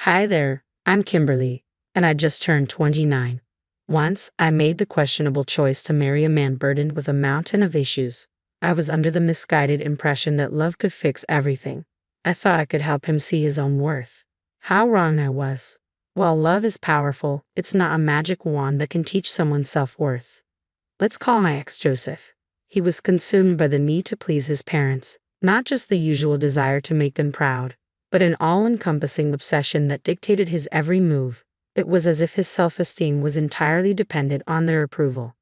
Hi there, I'm Kimberly, and I just turned 29. Once, I made the questionable choice to marry a man burdened with a mountain of issues. I was under the misguided impression that love could fix everything. I thought I could help him see his own worth. How wrong I was. While love is powerful, it's not a magic wand that can teach someone self-worth. Let's call my ex Joseph. He was consumed by the need to please his parents, not just the usual desire to make them proud, but an all-encompassing obsession that dictated his every move. It was as if his self-esteem was entirely dependent on their approval.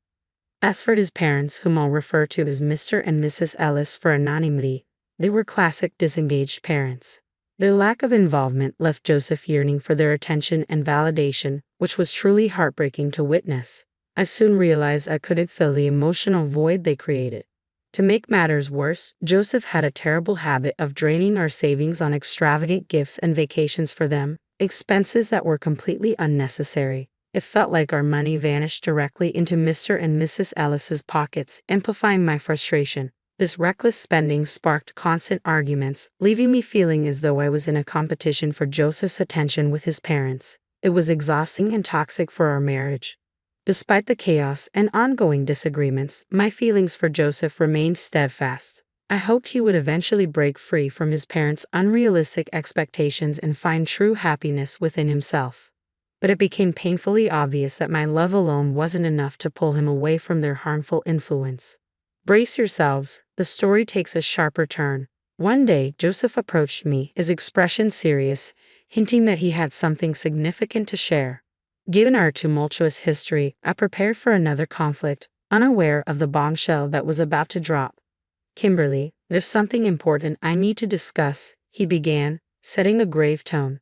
As for his parents, whom I'll refer to as Mr. and Mrs. Ellis for anonymity, they were classic disengaged parents. Their lack of involvement left Joseph yearning for their attention and validation, which was truly heartbreaking to witness. I soon realized I couldn't fill the emotional void they created. To make matters worse, Joseph had a terrible habit of draining our savings on extravagant gifts and vacations for them, expenses that were completely unnecessary. It felt like our money vanished directly into Mr. and Mrs. Ellis's pockets, amplifying my frustration. This reckless spending sparked constant arguments, leaving me feeling as though I was in a competition for Joseph's attention with his parents. It was exhausting and toxic for our marriage. Despite the chaos and ongoing disagreements, my feelings for Joseph remained steadfast. I hoped he would eventually break free from his parents' unrealistic expectations and find true happiness within himself. But it became painfully obvious that my love alone wasn't enough to pull him away from their harmful influence. Brace yourselves, the story takes a sharper turn. One day, Joseph approached me, his expression serious, hinting that he had something significant to share. Given our tumultuous history, I prepared for another conflict, unaware of the bombshell that was about to drop. "Kimberly, there's something important I need to discuss," he began, setting a grave tone.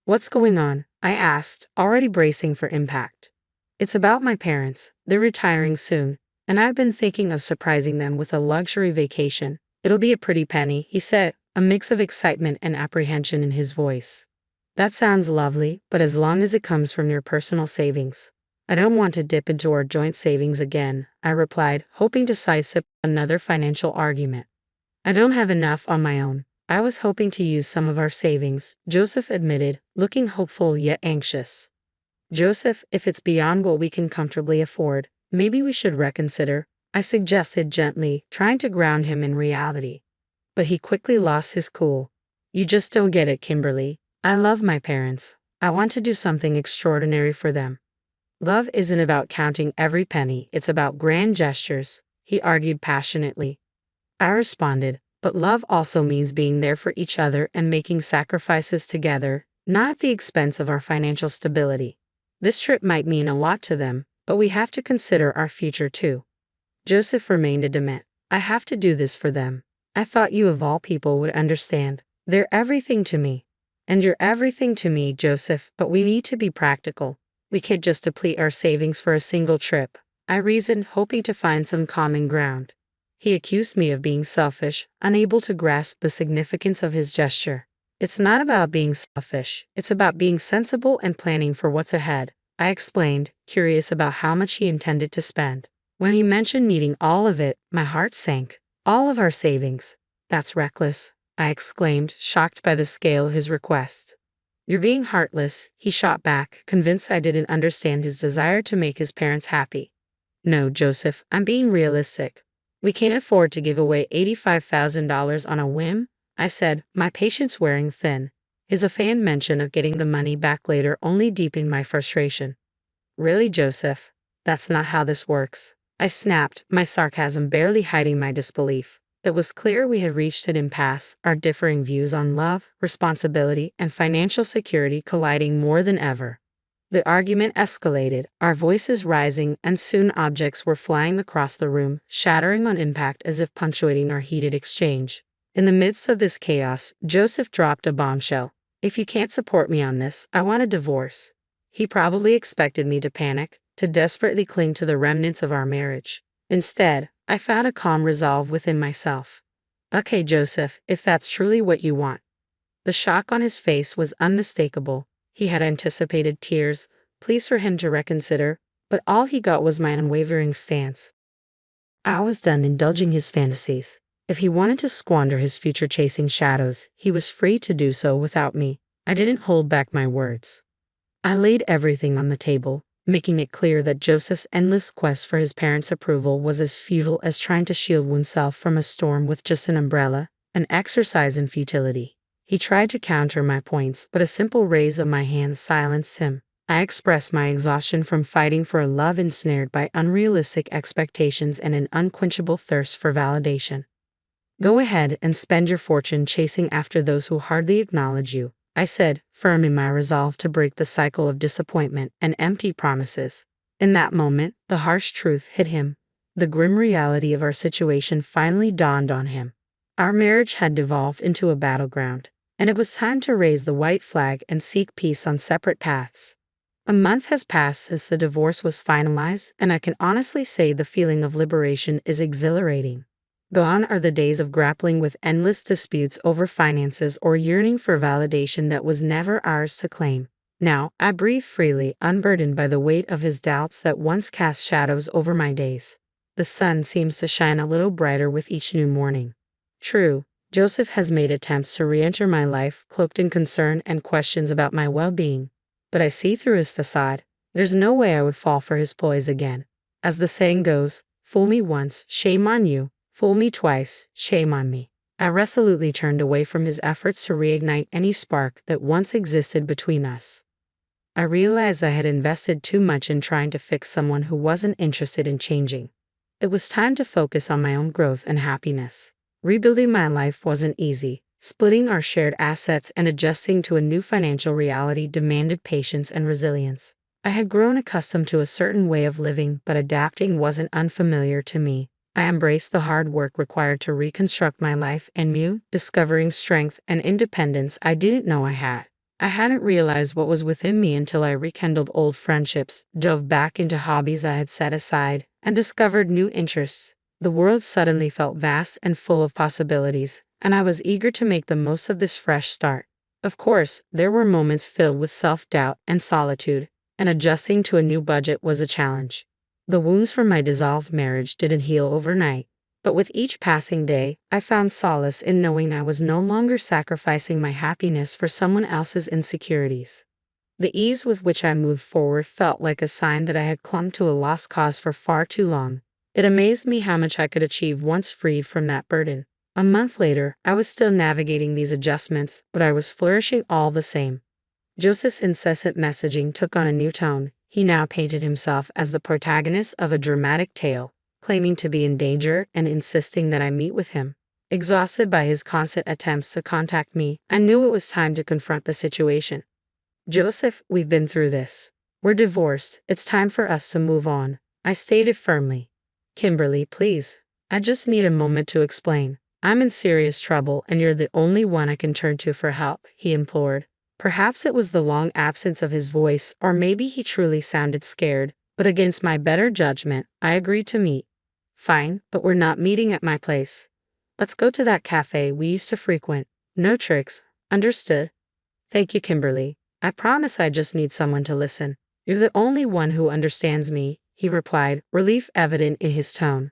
"What's going on?" I asked, already bracing for impact. "It's about my parents. They're retiring soon, and I've been thinking of surprising them with a luxury vacation. It'll be a pretty penny," he said, a mix of excitement and apprehension in his voice. "That sounds lovely, but as long as it comes from your personal savings." "I don't want to dip into our joint savings again," I replied, hoping to sidestep another financial argument. "I don't have enough on my own. I was hoping to use some of our savings," Joseph admitted, looking hopeful yet anxious. "Joseph, if it's beyond what we can comfortably afford, maybe we should reconsider," I suggested gently, trying to ground him in reality. But he quickly lost his cool. "You just don't get it, Kimberly. I love my parents. I want to do something extraordinary for them." "Love isn't about counting every penny, it's about grand gestures," he argued passionately. I responded, "But love also means being there for each other and making sacrifices together, not at the expense of our financial stability. This trip might mean a lot to them, but we have to consider our future too." Joseph remained adamant. "I have to do this for them. I thought you of all people would understand. They're everything to me." "And you're everything to me, Joseph, but we need to be practical. We can't just deplete our savings for a single trip," I reasoned, hoping to find some common ground. He accused me of being selfish, unable to grasp the significance of his gesture. "It's not about being selfish, it's about being sensible and planning for what's ahead," I explained, curious about how much he intended to spend. When he mentioned needing all of it, my heart sank. "All of our savings? That's reckless," I exclaimed, shocked by the scale of his request. "You're being heartless," he shot back, convinced I didn't understand his desire to make his parents happy. "No, Joseph, I'm being realistic. We can't afford to give away $85,000 on a whim," I said, my patience wearing thin. His offhand mention of getting the money back later only deepened my frustration. "Really, Joseph? That's not how this works," I snapped, my sarcasm barely hiding my disbelief. It was clear we had reached an impasse, our differing views on love, responsibility, and financial security colliding more than ever. The argument escalated, our voices rising, and soon objects were flying across the room, shattering on impact as if punctuating our heated exchange. In the midst of this chaos, Joseph dropped a bombshell. "If you can't support me on this, I want a divorce." He probably expected me to panic, to desperately cling to the remnants of our marriage. Instead, I found a calm resolve within myself. "Okay, Joseph, if that's truly what you want." The shock on his face was unmistakable. He had anticipated tears, pleas for him to reconsider, but all he got was my unwavering stance. I was done indulging his fantasies. If he wanted to squander his future chasing shadows, he was free to do so without me. I didn't hold back my words. I laid everything on the table, making it clear that Joseph's endless quest for his parents' approval was as futile as trying to shield oneself from a storm with just an umbrella, an exercise in futility. He tried to counter my points, but a simple raise of my hand silenced him. I expressed my exhaustion from fighting for a love ensnared by unrealistic expectations and an unquenchable thirst for validation. Go ahead and spend your fortune chasing after those who hardly acknowledge you, I said, firm in my resolve to break the cycle of disappointment and empty promises. In that moment, the harsh truth hit him. The grim reality of our situation finally dawned on him. Our marriage had devolved into a battleground, and it was time to raise the white flag and seek peace on separate paths. A month has passed since the divorce was finalized, and I can honestly say the feeling of liberation is exhilarating. Gone are the days of grappling with endless disputes over finances or yearning for validation that was never ours to claim. Now, I breathe freely, unburdened by the weight of his doubts that once cast shadows over my days. The sun seems to shine a little brighter with each new morning. True, Joseph has made attempts to re-enter my life, cloaked in concern and questions about my well-being. But I see through his facade. There's no way I would fall for his ploys again. As the saying goes, fool me once, shame on you. Fool me twice, shame on me. I resolutely turned away from his efforts to reignite any spark that once existed between us. I realized I had invested too much in trying to fix someone who wasn't interested in changing. It was time to focus on my own growth and happiness. Rebuilding my life wasn't easy. Splitting our shared assets and adjusting to a new financial reality demanded patience and resilience. I had grown accustomed to a certain way of living, but adapting wasn't unfamiliar to me. I embraced the hard work required to reconstruct my life anew, discovering strength and independence I didn't know I had. I hadn't realized what was within me until I rekindled old friendships, dove back into hobbies I had set aside, and discovered new interests. The world suddenly felt vast and full of possibilities, and I was eager to make the most of this fresh start. Of course, there were moments filled with self-doubt and solitude, and adjusting to a new budget was a challenge. The wounds from my dissolved marriage didn't heal overnight, but with each passing day, I found solace in knowing I was no longer sacrificing my happiness for someone else's insecurities. The ease with which I moved forward felt like a sign that I had clung to a lost cause for far too long. It amazed me how much I could achieve once freed from that burden. A month later, I was still navigating these adjustments, but I was flourishing all the same. Joseph's incessant messaging took on a new tone. He now painted himself as the protagonist of a dramatic tale, claiming to be in danger and insisting that I meet with him. Exhausted by his constant attempts to contact me, I knew it was time to confront the situation. Joseph, we've been through this. We're divorced. It's time for us to move on, I stated firmly. Kimberly, please. I just need a moment to explain. I'm in serious trouble and you're the only one I can turn to for help, he implored. Perhaps it was the long absence of his voice, or maybe he truly sounded scared, but against my better judgment, I agreed to meet. Fine, but we're not meeting at my place. Let's go to that cafe we used to frequent. No tricks, understood? Thank you, Kimberly. I promise I just need someone to listen. You're the only one who understands me, he replied, relief evident in his tone.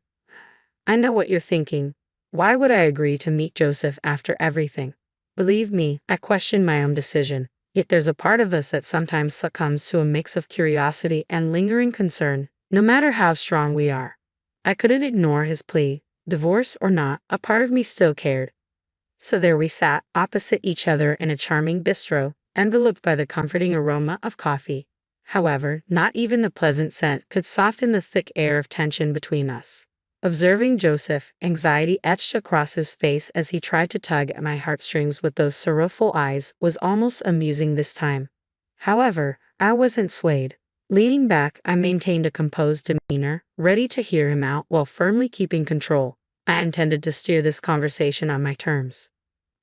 I know what you're thinking. Why would I agree to meet Joseph after everything? Believe me, I question my own decision, yet there's a part of us that sometimes succumbs to a mix of curiosity and lingering concern, no matter how strong we are. I couldn't ignore his plea. Divorce or not, a part of me still cared. So there we sat, opposite each other in a charming bistro, enveloped by the comforting aroma of coffee. However, not even the pleasant scent could soften the thick air of tension between us. Observing Joseph, anxiety etched across his face as he tried to tug at my heartstrings with those sorrowful eyes, was almost amusing this time. However, I wasn't swayed. Leaning back, I maintained a composed demeanor, ready to hear him out while firmly keeping control. I intended to steer this conversation on my terms.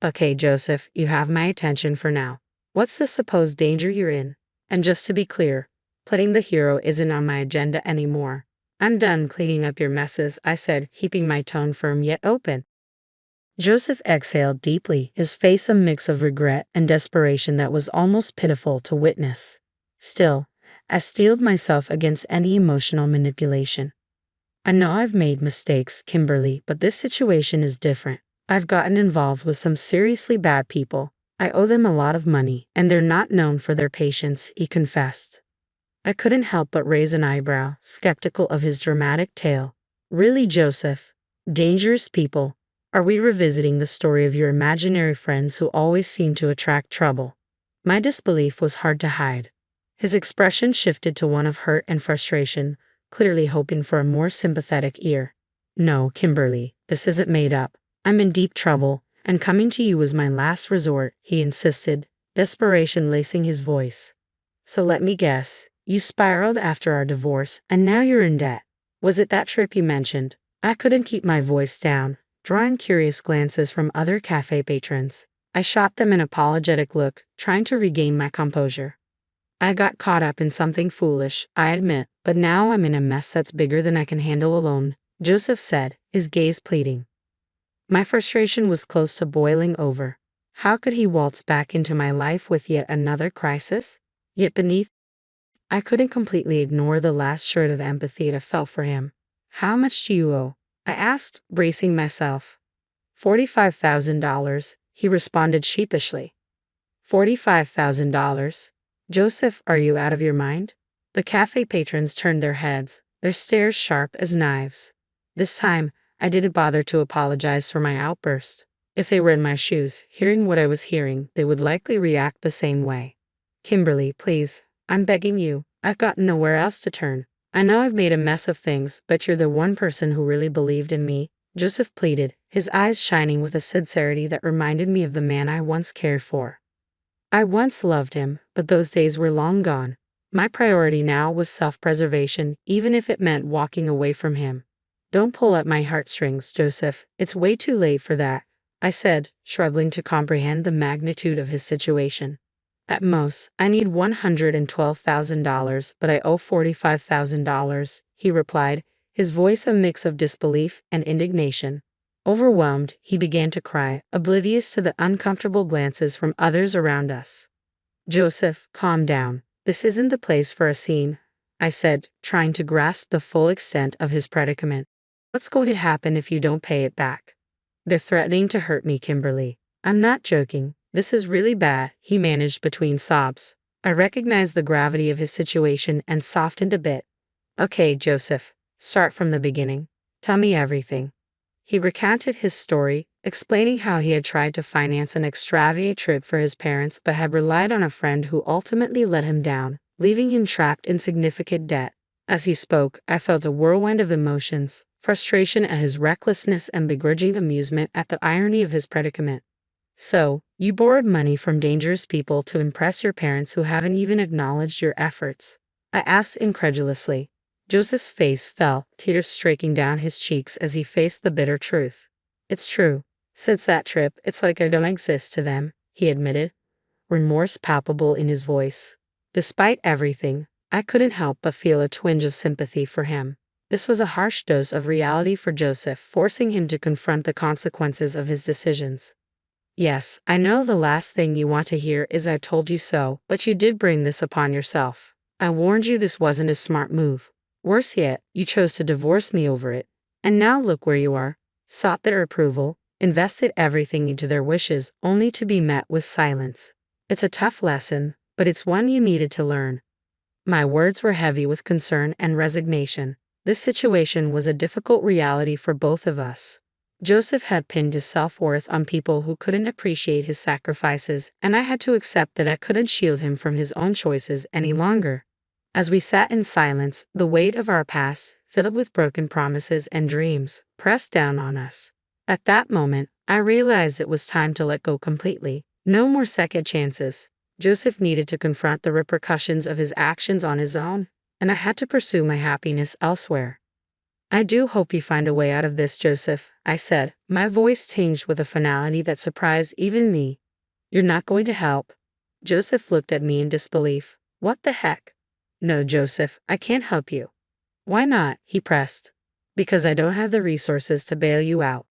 Okay, Joseph, you have my attention for now. What's the supposed danger you're in? And just to be clear, playing the hero isn't on my agenda anymore. I'm done cleaning up your messes, I said, keeping my tone firm yet open. Joseph exhaled deeply, his face a mix of regret and desperation that was almost pitiful to witness. Still, I steeled myself against any emotional manipulation. I know I've made mistakes, Kimberly, but this situation is different. I've gotten involved with some seriously bad people. I owe them a lot of money, and they're not known for their patience, he confessed. I couldn't help but raise an eyebrow, skeptical of his dramatic tale. Really, Joseph? Dangerous people? Are we revisiting the story of your imaginary friends who always seem to attract trouble? My disbelief was hard to hide. His expression shifted to one of hurt and frustration, clearly hoping for a more sympathetic ear. No, Kimberly, this isn't made up. I'm in deep trouble, and coming to you was my last resort, he insisted, desperation lacing his voice. So let me guess, you spiraled after our divorce, and now you're in debt. Was it that trip you mentioned? I couldn't keep my voice down, drawing curious glances from other cafe patrons. I shot them an apologetic look, trying to regain my composure. I got caught up in something foolish, I admit, but now I'm in a mess that's bigger than I can handle alone, Joseph said, his gaze pleading. My frustration was close to boiling over. How could he waltz back into my life with yet another crisis? Yet beneath, I couldn't completely ignore the last shred of empathy I felt for him. How much do you owe? I asked, bracing myself. $45,000, he responded sheepishly. $45,000? Joseph, are you out of your mind? The cafe patrons turned their heads, their stares sharp as knives. This time, I didn't bother to apologize for my outburst. If they were in my shoes, hearing what I was hearing, they would likely react the same way. Kimberly, please, I'm begging you. I've got nowhere else to turn. I know I've made a mess of things, but you're the one person who really believed in me, Joseph pleaded, his eyes shining with a sincerity that reminded me of the man I once cared for. I once loved him, but those days were long gone. My priority now was self-preservation, even if it meant walking away from him. Don't pull at my heartstrings, Joseph. It's way too late for that, I said, struggling to comprehend the magnitude of his situation. At most, I need $112,000, but I owe $45,000, he replied, his voice a mix of disbelief and indignation. Overwhelmed, he began to cry, oblivious to the uncomfortable glances from others around us. Joseph, calm down. This isn't the place for a scene, I said, trying to grasp the full extent of his predicament. What's going to happen if you don't pay it back? They're threatening to hurt me, Kimberly. I'm not joking. This is really bad, he managed between sobs. I recognized the gravity of his situation and softened a bit. Okay, Joseph, start from the beginning. Tell me everything. He recounted his story, explaining how he had tried to finance an extravagant trip for his parents but had relied on a friend who ultimately let him down, leaving him trapped in significant debt. As he spoke, I felt a whirlwind of emotions, frustration at his recklessness and begrudging amusement at the irony of his predicament. So, you borrowed money from dangerous people to impress your parents who haven't even acknowledged your efforts? I asked incredulously. Joseph's face fell, tears streaking down his cheeks as he faced the bitter truth. It's true. Since that trip, it's like I don't exist to them, he admitted, remorse palpable in his voice. Despite everything, I couldn't help but feel a twinge of sympathy for him. This was a harsh dose of reality for Joseph, forcing him to confront the consequences of his decisions. Yes, I know the last thing you want to hear is I told you so, but you did bring this upon yourself. I warned you this wasn't a smart move. Worse yet, you chose to divorce me over it. And now look where you are. Sought their approval, invested everything into their wishes, only to be met with silence. It's a tough lesson, but it's one you needed to learn. My words were heavy with concern and resignation. This situation was a difficult reality for both of us. Joseph had pinned his self-worth on people who couldn't appreciate his sacrifices, and I had to accept that I couldn't shield him from his own choices any longer. As we sat in silence, the weight of our past, filled with broken promises and dreams, pressed down on us. At that moment, I realized it was time to let go completely. No more second chances. Joseph needed to confront the repercussions of his actions on his own, and I had to pursue my happiness elsewhere. I do hope you find a way out of this, Joseph, I said, my voice tinged with a finality that surprised even me. You're not going to help? Joseph looked at me in disbelief. What the heck? No, Joseph, I can't help you. Why not? He pressed. Because I don't have the resources to bail you out.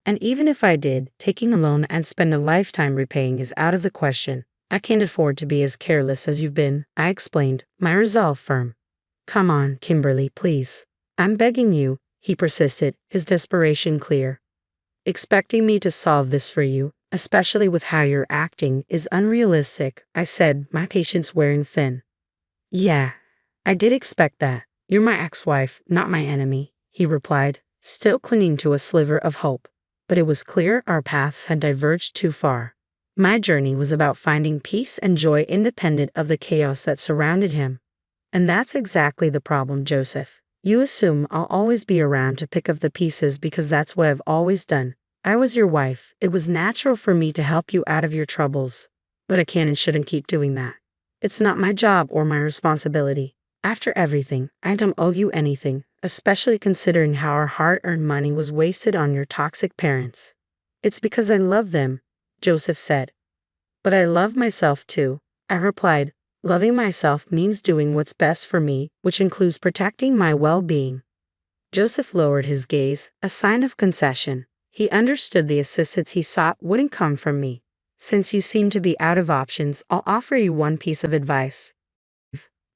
And even if I did, taking a loan and spend a lifetime repaying is out of the question. I can't afford to be as careless as you've been, I explained, my resolve firm. Come on, Kimberly, please. I'm begging you, he persisted, his desperation clear. Expecting me to solve this for you, especially with how you're acting, is unrealistic, I said, my patience wearing thin. Yeah, I did expect that. You're my ex-wife, not my enemy, he replied, still clinging to a sliver of hope. But it was clear our paths had diverged too far. My journey was about finding peace and joy independent of the chaos that surrounded him. And that's exactly the problem, Joseph. You assume I'll always be around to pick up the pieces because that's what I've always done. I was your wife. It was natural for me to help you out of your troubles. But I can and shouldn't keep doing that. It's not my job or my responsibility. After everything, I don't owe you anything, especially considering how our hard-earned money was wasted on your toxic parents. It's because I love them, Joseph said. But I love myself too, I replied. Loving myself means doing what's best for me, which includes protecting my well-being. Joseph lowered his gaze, a sign of concession. He understood the assistance he sought wouldn't come from me. Since you seem to be out of options, I'll offer you one piece of advice.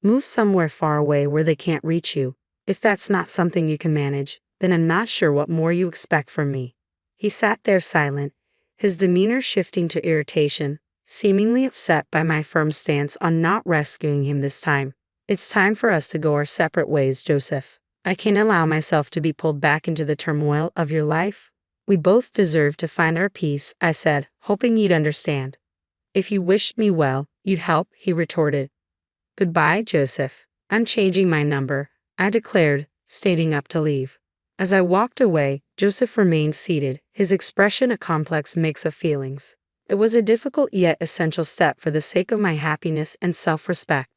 Move somewhere far away where they can't reach you. If that's not something you can manage, then I'm not sure what more you expect from me. He sat there silent, his demeanor shifting to irritation, seemingly upset by my firm stance on not rescuing him this time. It's time for us to go our separate ways, Joseph. I can't allow myself to be pulled back into the turmoil of your life. We both deserve to find our peace, I said, hoping you'd understand. If you wished me well, you'd help, he retorted. Goodbye, Joseph. I'm changing my number, I declared, standing up to leave. As I walked away, Joseph remained seated, his expression a complex mix of feelings. It was a difficult yet essential step for the sake of my happiness and self-respect.